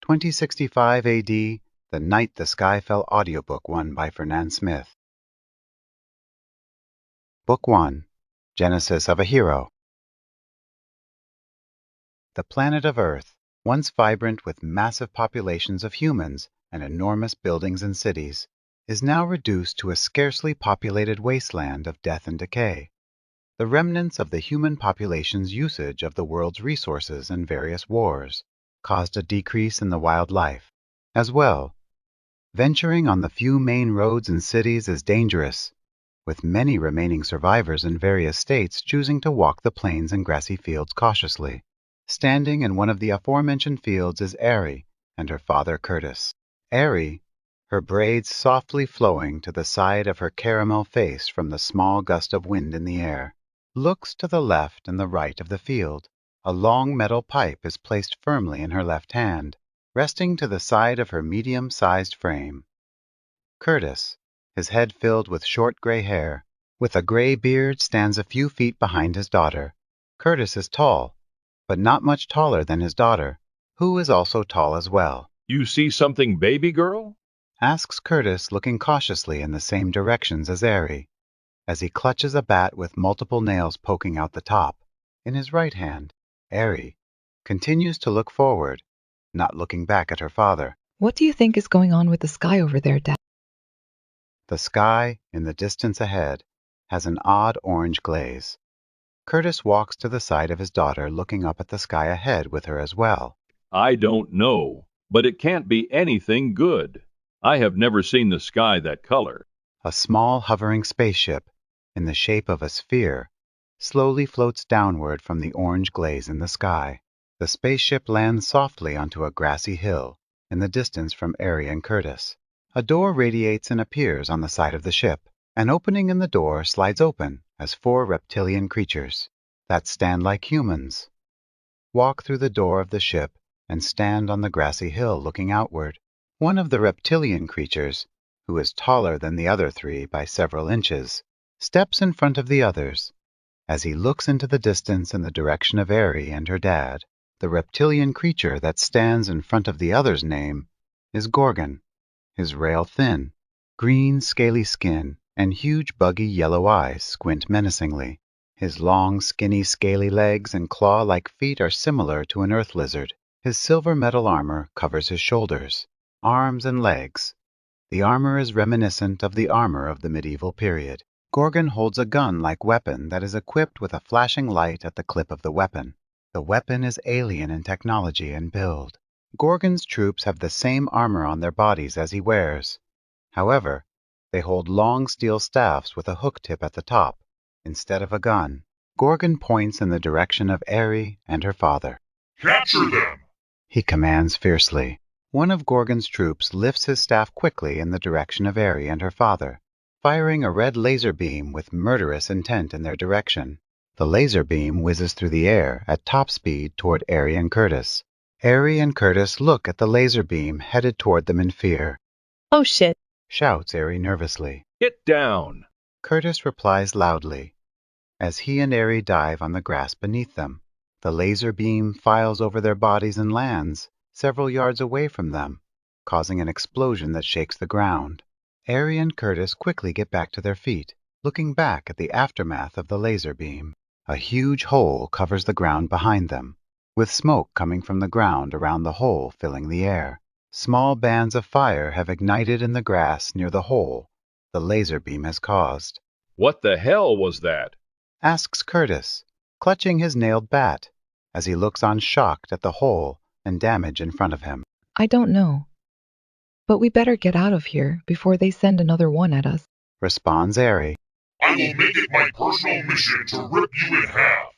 2065 AD, The Night the Sky Fell audiobook one by Fernand Smith. Book 1. Genesis of a Hero. The planet of Earth, once vibrant with massive populations of humans and enormous buildings and cities, is now reduced to a scarcely populated wasteland of death and decay. The remnants of the human population's usage of the world's resources in various wars caused a decrease in the wildlife. As well, venturing on the few main roads and cities is dangerous, with many remaining survivors in various states choosing to walk the plains and grassy fields cautiously. Standing in one of the aforementioned fields is Ari and her father Curtis. Ari, her braids softly flowing to the side of her caramel face from the small gust of wind in the air, looks to the left and the right of the field. A long metal pipe is placed firmly in her left hand, resting to the side of her medium-sized frame. Curtis, his head filled with short gray hair, with a gray beard, stands a few feet behind his daughter. Curtis is tall, but not much taller than his daughter, who is also tall as well. "You see something, baby girl?" asks Curtis, looking cautiously in the same directions as Ari, as he clutches a bat with multiple nails poking out the top in his right hand. Ari continues to look forward, not looking back at her father. What do you think is going on with the sky over there, Dad? The sky, in the distance ahead, has an odd orange glaze. Curtis walks to the side of his daughter, looking up at the sky ahead with her as well. "I don't know, but it can't be anything good. I have never seen the sky that color." A small hovering spaceship, in the shape of a sphere, slowly floats downward from the orange glaze in the sky. The spaceship lands softly onto a grassy hill, in the distance from Ari and Curtis. A door radiates and appears on the side of the ship. An opening in the door slides open as 4 reptilian creatures that stand like humans walk through the door of the ship and stand on the grassy hill looking outward. One of the reptilian creatures, who is taller than the other 3 by several inches, steps in front of the others as he looks into the distance in the direction of Ari and her dad. The reptilian creature that stands in front of the other's name is Gorgon. His rail-thin, green, scaly skin and huge, buggy yellow eyes squint menacingly. His long, skinny, scaly legs and claw-like feet are similar to an earth lizard. His silver metal armor covers his shoulders, arms, and legs. The armor is reminiscent of the armor of the medieval period. Gorgon holds a gun-like weapon that is equipped with a flashing light at the clip of the weapon. The weapon is alien in technology and build. Gorgon's troops have the same armor on their bodies as he wears. However, they hold long steel staffs with a hook tip at the top, instead of a gun. Gorgon points in the direction of Ari and her father. "Capture them!" he commands fiercely. One of Gorgon's troops lifts his staff quickly in the direction of Ari and her father, firing a red laser beam with murderous intent in their direction. The laser beam whizzes through the air at top speed toward Ari and Curtis. Ari and Curtis look at the laser beam headed toward them in fear. "Oh shit," shouts Ari nervously. "Get down!" Curtis replies loudly, as he and Ari dive on the grass beneath them. The laser beam files over their bodies and lands several yards away from them, causing an explosion that shakes the ground. Ari and Curtis quickly get back to their feet, looking back at the aftermath of the laser beam. A huge hole covers the ground behind them, with smoke coming from the ground around the hole filling the air. Small bands of fire have ignited in the grass near the hole the laser beam has caused. "What the hell was that?" asks Curtis, clutching his nailed bat, as he looks on shocked at the hole and damage in front of him. I don't know. But we better get out of here before they send another one at us, responds Ari. "I will make it my personal mission to rip you in half."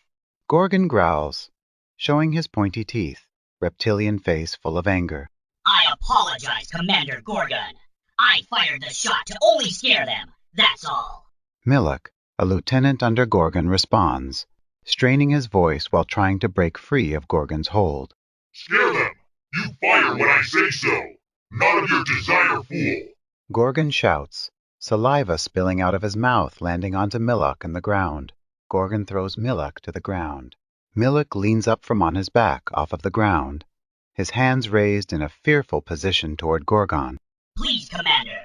Gorgon growls, showing his pointy teeth, reptilian face full of anger. "I apologize, Commander Gorgon. I fired the shot to only scare them, that's all." Millock, a lieutenant under Gorgon, responds, straining his voice while trying to break free of Gorgon's hold. "Scare them! You fire when I say so! None of your desire, fool!" Gorgon shouts, saliva spilling out of his mouth, landing onto Millock and the ground. Gorgon throws Millock to the ground. Millock leans up from on his back off of the ground, his hands raised in a fearful position toward Gorgon. Please, Commander.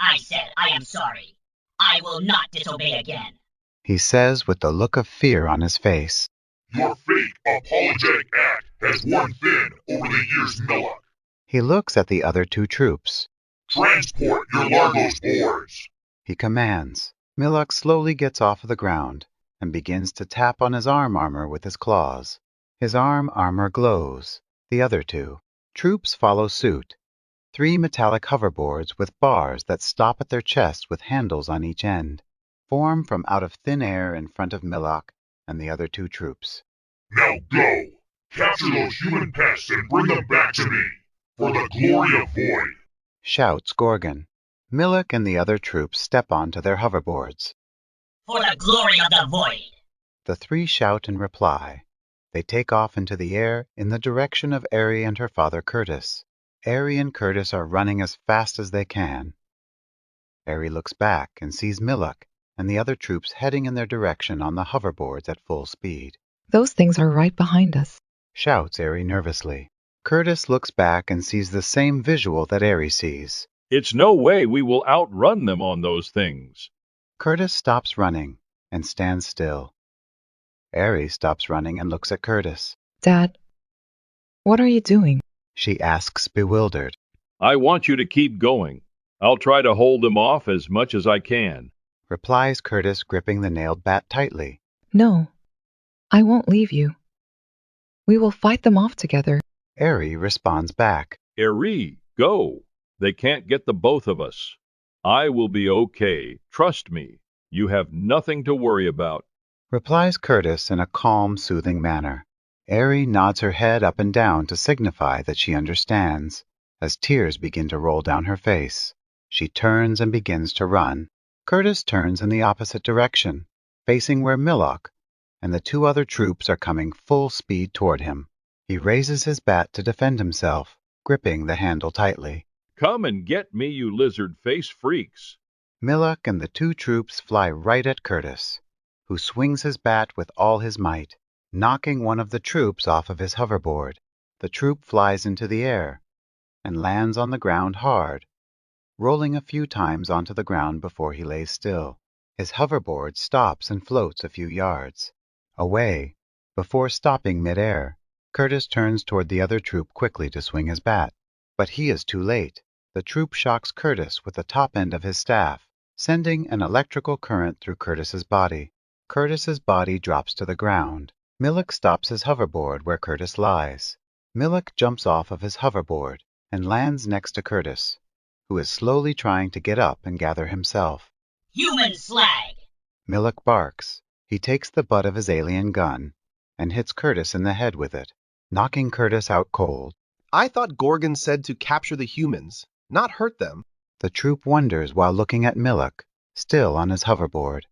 I said I am sorry. I will not disobey again. He says with the look of fear on his face. Your fake apologetic act has worn thin over the years, Millock. He looks at the other two troops. Transport your Largos boards. He commands. Millock slowly gets off of the ground and begins to tap on his arm armor with his claws. His arm armor glows. The other two troops follow suit. 3 metallic hoverboards with bars that stop at their chests with handles on each end form from out of thin air in front of Millock and the other two troops. Now go. Capture those human pests and bring them back to me. For the glory of Void. Shouts Gorgon. Millock and the other troops step onto their hoverboards. For the glory of the Void. The 3 shout in reply. They take off into the air in the direction of Aerie and her father Curtis. Aerie and Curtis are running as fast as they can. Aerie looks back and sees Millock and the other troops heading in their direction on the hoverboards at full speed. Those things are right behind us. Shouts Aerie nervously. Curtis looks back and sees the same visual that Aerie sees. It's no way we will outrun them on those things. Curtis stops running and stands still. Aerie stops running and looks at Curtis. Dad, what are you doing? She asks, bewildered. I want you to keep going. I'll try to hold them off as much as I can. Replies Curtis, gripping the nailed bat tightly. No, I won't leave you. We will fight them off together. Aerie responds back. Aerie, go. They can't get the both of us. I will be okay. Trust me. You have nothing to worry about. Replies Curtis in a calm, soothing manner. Aerie nods her head up and down to signify that she understands, as tears begin to roll down her face. She turns and begins to run. Curtis turns in the opposite direction, facing where Millock and the 2 other troops are coming full speed toward him. He raises his bat to defend himself, gripping the handle tightly. Come and get me, you lizard-face freaks. Millock and the 2 troops fly right at Curtis, who swings his bat with all his might, knocking one of the troops off of his hoverboard. The troop flies into the air and lands on the ground hard, rolling a few times onto the ground before he lays still. His hoverboard stops and floats a few yards away. Before stopping midair, Curtis turns toward the other troop quickly to swing his bat. But he is too late. The troop shocks Curtis with the top end of his staff, sending an electrical current through Curtis's body. Curtis's body drops to the ground. Millock stops his hoverboard where Curtis lies. Millock jumps off of his hoverboard and lands next to Curtis, who is slowly trying to get up and gather himself. Human slag. Millock barks. He takes the butt of his alien gun and hits Curtis in the head with it, knocking Curtis out cold. I thought Gorgon said to capture the humans, not hurt them. The troop wonders while looking at Millock, still on his hoverboard.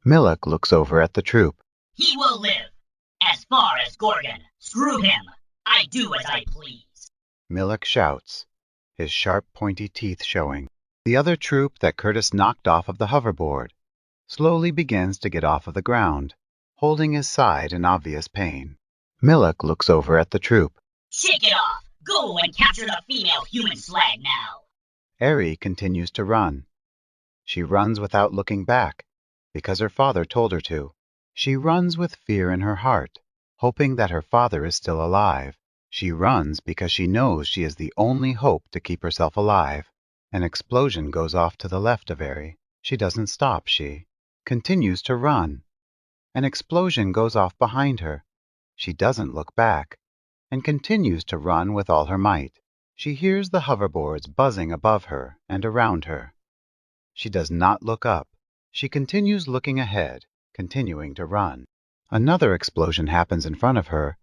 Millock looks over at the troop. He will live. As far as Gorgon, screw him. I do as I please. Millock shouts, his sharp pointy teeth showing. The other troop that Curtis knocked off of the hoverboard slowly begins to get off of the ground, holding his side in obvious pain. Millock looks over at the troop. Shake it off. Go and capture the female human slag now. Aerie continues to run. She runs without looking back, because her father told her to. She runs with fear in her heart, hoping that her father is still alive. She runs because she knows she is the only hope to keep herself alive. An explosion goes off to the left of Aerie. She doesn't stop, she continues to run. An explosion goes off behind her. She doesn't look back, and continues to run with all her might. She hears the hoverboards buzzing above her and around her. She does not look up. She continues looking ahead, continuing to run. Another explosion happens in front of her.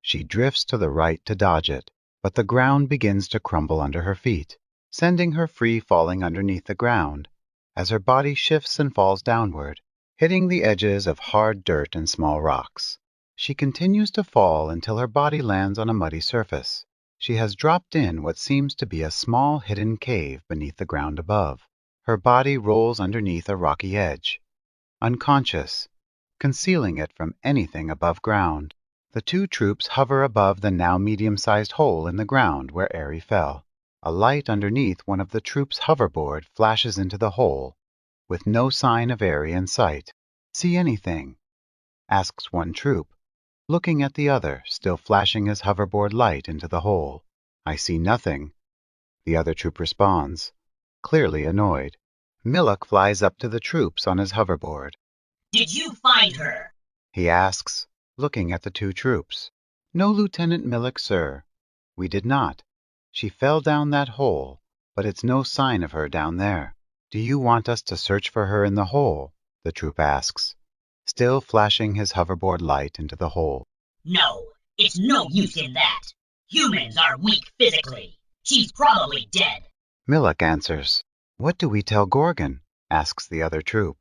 She drifts to the right to dodge it, but the ground begins to crumble under her feet, sending her free falling underneath the ground as her body shifts and falls downward, hitting the edges of hard dirt and small rocks. She continues to fall until her body lands on a muddy surface. She has dropped in what seems to be a small hidden cave beneath the ground above. Her body rolls underneath a rocky edge, unconscious, concealing it from anything above ground. The two troops hover above the now medium-sized hole in the ground where Airy fell. A light underneath one of the troops' hoverboard flashes into the hole, with no sign of Airy in sight. "See anything?" asks one troop, looking at the other, still flashing his hoverboard light into the hole. "I see nothing," the other troop responds, clearly annoyed. Millock flies up to the troops on his hoverboard. Did you find her? He asks, looking at the two troops. "No, Lieutenant Millock, sir. We did not. She fell down that hole, but it's no sign of her down there." "Do you want us to search for her in the hole?" the troop asks, still flashing his hoverboard light into the hole. No, it's no use in that. Humans are weak physically. She's probably dead. Millock answers. "What do we tell Gorgon?" asks the other troop.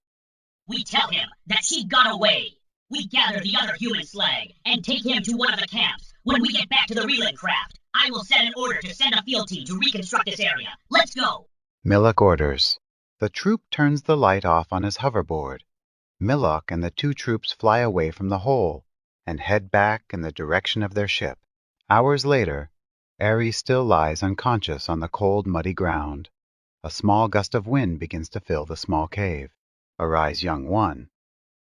We tell him that she got away. We gather the other human slag and take him to one of the camps. When we get back to the reeling craft, I will send an order to send a field team to reconstruct this area. Let's go. Millock orders. The troop turns the light off on his hoverboard. Millock and the two troops fly away from the hole and head back in the direction of their ship. Hours later, Airy still lies unconscious on the cold, muddy ground. A small gust of wind begins to fill the small cave. "Arise, young one,"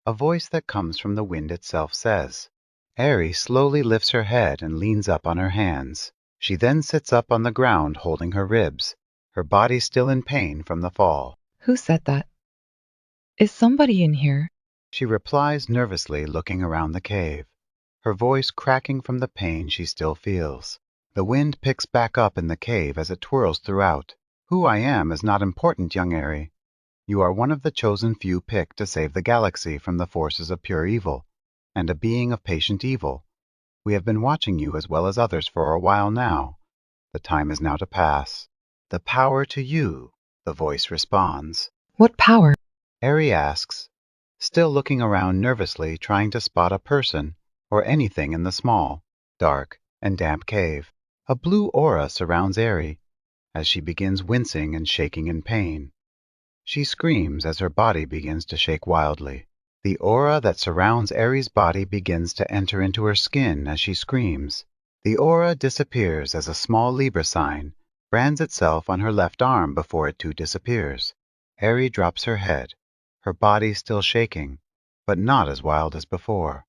a voice that comes from the wind itself says. Airy slowly lifts her head and leans up on her hands. She then sits up on the ground holding her ribs, her body still in pain from the fall. Who said that? Is somebody in here? She replies nervously, looking around the cave, her voice cracking from the pain she still feels. The wind picks back up in the cave as it twirls throughout. "Who I am is not important, young Airy. You are one of the chosen few picked to save the galaxy from the forces of pure evil, and a being of patient evil. We have been watching you as well as others for a while now. The time is now to pass. The power to you," the voice responds. What power? Airy asks, still looking around nervously, trying to spot a person or anything in the small, dark, and damp cave. A blue aura surrounds Airy as she begins wincing and shaking in pain. She screams as her body begins to shake wildly. The aura that surrounds Airy's body begins to enter into her skin as she screams. The aura disappears as a small Libra sign brands itself on her left arm before it too disappears. Airy drops her head, her body still shaking, but not as wild as before.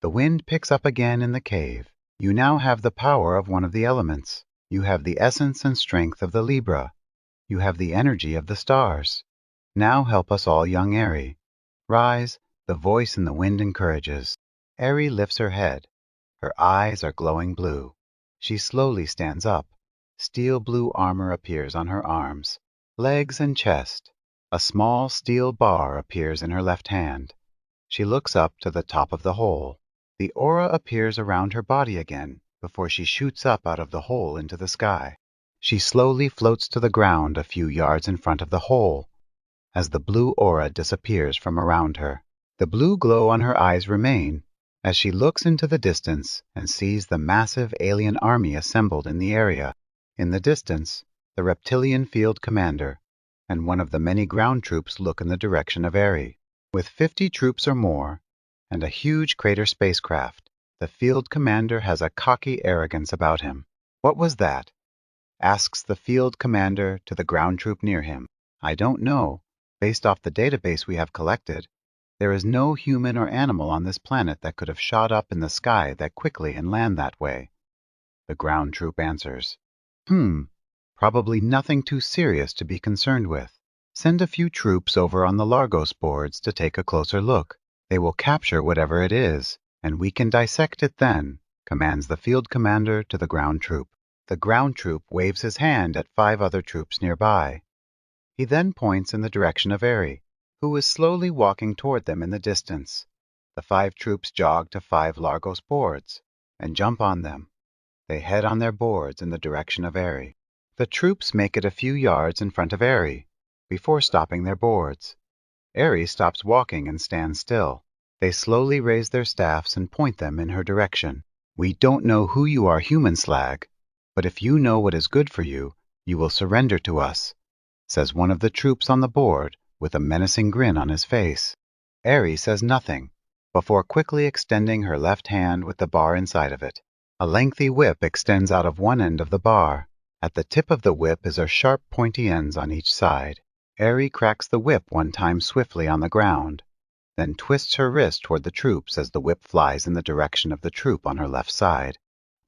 The wind picks up again in the cave. You now have the power of one of the elements. You have the essence and strength of the Libra. You have the energy of the stars. Now help us all, young Airy. Rise, the voice in the wind encourages. Airy lifts her head. Her eyes are glowing blue. She slowly stands up. Steel blue armor appears on her arms, legs, and chest. A small steel bar appears in her left hand. She looks up to the top of the hole. The aura appears around her body again before she shoots up out of the hole into the sky. She slowly floats to the ground a few yards in front of the hole as the blue aura disappears from around her. The blue glow on her eyes remain as she looks into the distance and sees the massive alien army assembled in the area. In the distance, the reptilian field commander and one of the many ground troops look in the direction of Airy. With 50 troops or more and a huge crater spacecraft, the field commander has a cocky arrogance about him. "What was that?" asks the field commander to the ground troop near him. "I don't know. Based off the database we have collected, there is no human or animal on this planet that could have shot up in the sky that quickly and land that way," the ground troop answers. Probably nothing too serious to be concerned with. Send a few troops over on the Largos boards to take a closer look. They will capture whatever it is, and we can dissect it then," commands the field commander to the ground troop. The ground troop waves his hand at 5 other troops nearby. He then points in the direction of Airy, who is slowly walking toward them in the distance. The 5 troops jog to 5 Largos boards and jump on them. They head on their boards in the direction of Airy. The troops make it a few yards in front of Airy before stopping their boards. Airy stops walking and stands still. They slowly raise their staffs and point them in her direction. "We don't know who you are, human slag, but if you know what is good for you, you will surrender to us," says one of the troops on the board with a menacing grin on his face. Airy says nothing, before quickly extending her left hand with the bar inside of it. A lengthy whip extends out of one end of the bar. At the tip of the whip is a sharp pointy ends on each side. Aerie cracks the whip one time swiftly on the ground, then twists her wrist toward the troops as the whip flies in the direction of the troop on her left side.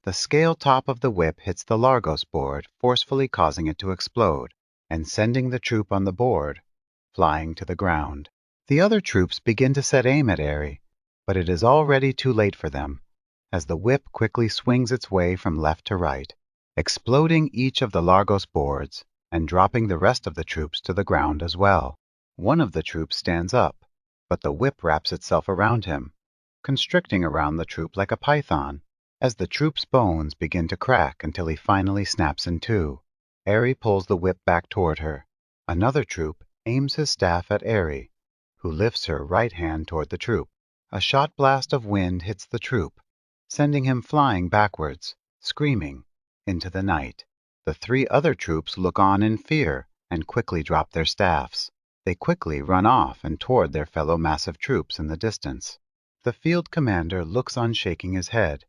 The scale top of the whip hits the Largos board, forcefully causing it to explode, and sending the troop on the board flying to the ground. The other troops begin to set aim at Aerie, but it is already too late for them, as the whip quickly swings its way from left to right, exploding each of the Largos boards and dropping the rest of the troops to the ground as well. One of the troops stands up, but the whip wraps itself around him, constricting around the troop like a python, as the troop's bones begin to crack until he finally snaps in two. Aerie pulls the whip back toward her. Another troop aims his staff at Aerie, who lifts her right hand toward the troop. A shot blast of wind hits the troop, sending him flying backwards, screaming, into the night. The three other troops look on in fear and quickly drop their staffs. They quickly run off and toward their fellow massive troops in the distance. The field commander looks on shaking his head.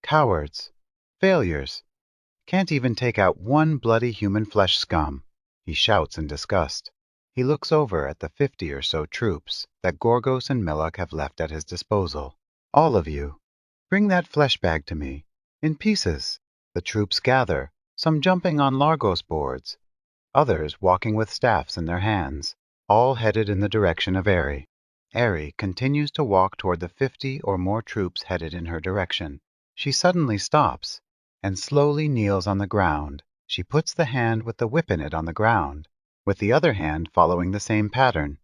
Cowards! Failures! Can't even take out one bloody human flesh scum, he shouts in disgust. He looks over at the 50 or so troops that Gorgos and Milok have left at his disposal. All of you, bring that flesh bag to me, in pieces. The troops gather, some jumping on Largos boards, others walking with staffs in their hands, all headed in the direction of Aerie. Aerie continues to walk toward the 50 or more troops headed in her direction. She suddenly stops and slowly kneels on the ground. She puts the hand with the whip in it on the ground, with the other hand following the same pattern.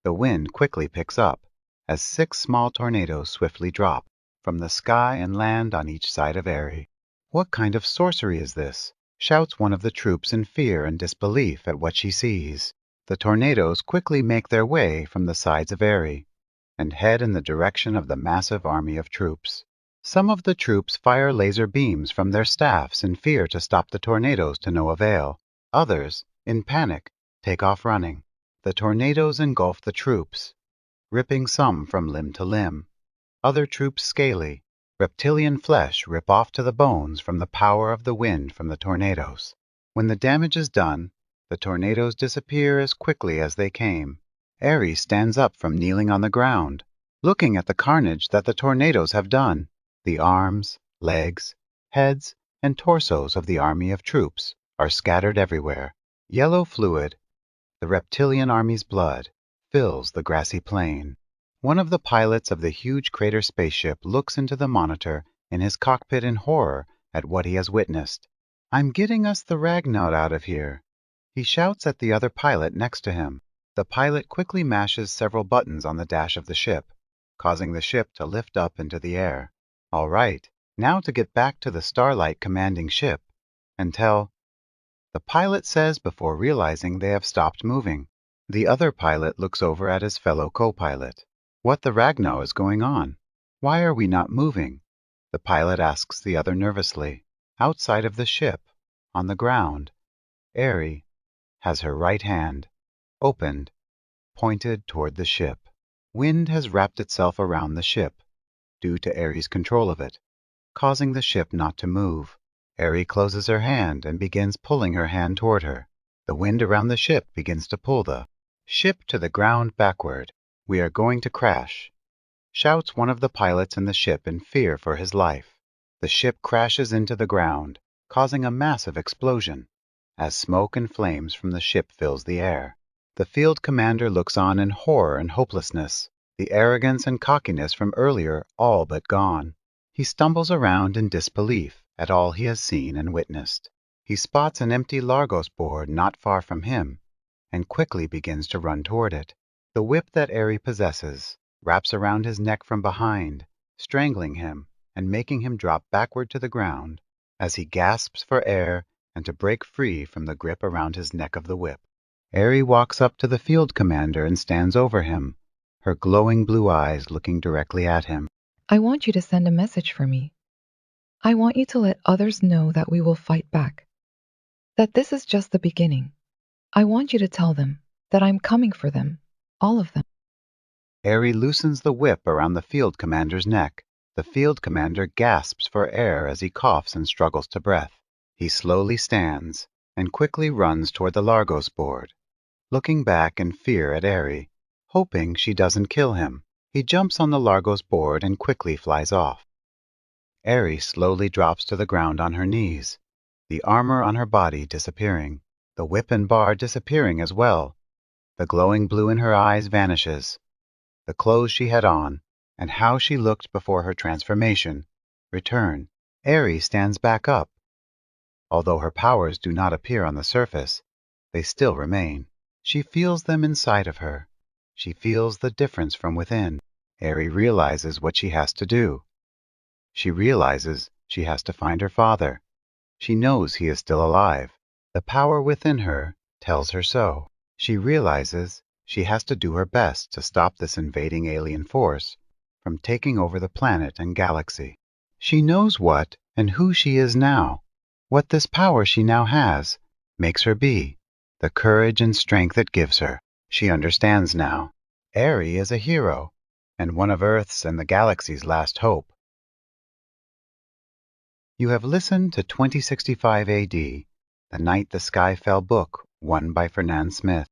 The wind quickly picks up, as 6 small tornadoes swiftly drop from the sky and land on each side of Aerie. What kind of sorcery is this? Shouts one of the troops in fear and disbelief at what she sees. The tornadoes quickly make their way from the sides of Aerie and head in the direction of the massive army of troops. Some of the troops fire laser beams from their staffs in fear to stop the tornadoes to no avail. Others, in panic, take off running. The tornadoes engulf the troops, ripping some from limb to limb. Other troops scaly, reptilian flesh rip off to the bones from the power of the wind from the tornadoes. When the damage is done, the tornadoes disappear as quickly as they came. Aerie stands up from kneeling on the ground, looking at the carnage that the tornadoes have done. The arms, legs, heads, and torsos of the army of troops are scattered everywhere. Yellow fluid, the reptilian army's blood, fills the grassy plain. One of the pilots of the huge crater spaceship looks into the monitor in his cockpit in horror at what he has witnessed. "I'm getting us the Ragnaut out of here," he shouts at the other pilot next to him. The pilot quickly mashes several buttons on the dash of the ship, causing the ship to lift up into the air. All right, now to get back to the Starlight commanding ship and tell, the pilot says before realizing they have stopped moving. The other pilot looks over at his fellow co-pilot. "What the Ragnar is going on? Why are we not moving?" The pilot asks the other nervously. Outside of the ship, on the ground, Aerie has her right hand, opened, pointed toward the ship. Wind has wrapped itself around the ship, due to Aerie's control of it, causing the ship not to move. Aerie closes her hand and begins pulling her hand toward her. The wind around the ship begins to pull the ship to the ground backward. "We are going to crash," shouts one of the pilots in the ship in fear for his life. The ship crashes into the ground, causing a massive explosion, as smoke and flames from the ship fills the air. The field commander looks on in horror and hopelessness, the arrogance and cockiness from earlier all but gone. He stumbles around in disbelief at all he has seen and witnessed. He spots an empty Largos board not far from him, and quickly begins to run toward it. The whip that Aerie possesses wraps around his neck from behind, strangling him and making him drop backward to the ground as he gasps for air and to break free from the grip around his neck of the whip. Aerie walks up to the field commander and stands over him, her glowing blue eyes looking directly at him. I want you to send a message for me. I want you to let others know that we will fight back, that this is just the beginning. I want you to tell them that I'm coming for them, all of them. Aerie loosens the whip around the field commander's neck. The field commander gasps for air as he coughs and struggles to breath. He slowly stands and quickly runs toward the Largos board, looking back in fear at Aerie, hoping she doesn't kill him. He jumps on the Largos board and quickly flies off. Aerie slowly drops to the ground on her knees, the armor on her body disappearing, the whip and bar disappearing as well. The glowing blue in her eyes vanishes. The clothes she had on, and how she looked before her transformation, return. Aerie stands back up. Although her powers do not appear on the surface, they still remain. She feels them inside of her. She feels the difference from within. Aerie realizes what she has to do. She realizes she has to find her father. She knows he is still alive. The power within her tells her so. She realizes she has to do her best to stop this invading alien force from taking over the planet and galaxy. She knows what and who she is now, what this power she now has makes her be, the courage and strength it gives her. She understands now. Aerie is a hero, and one of Earth's and the galaxy's last hope. You have listened to 2065 AD, The Night the Sky Fell book, one by Fernand Smith.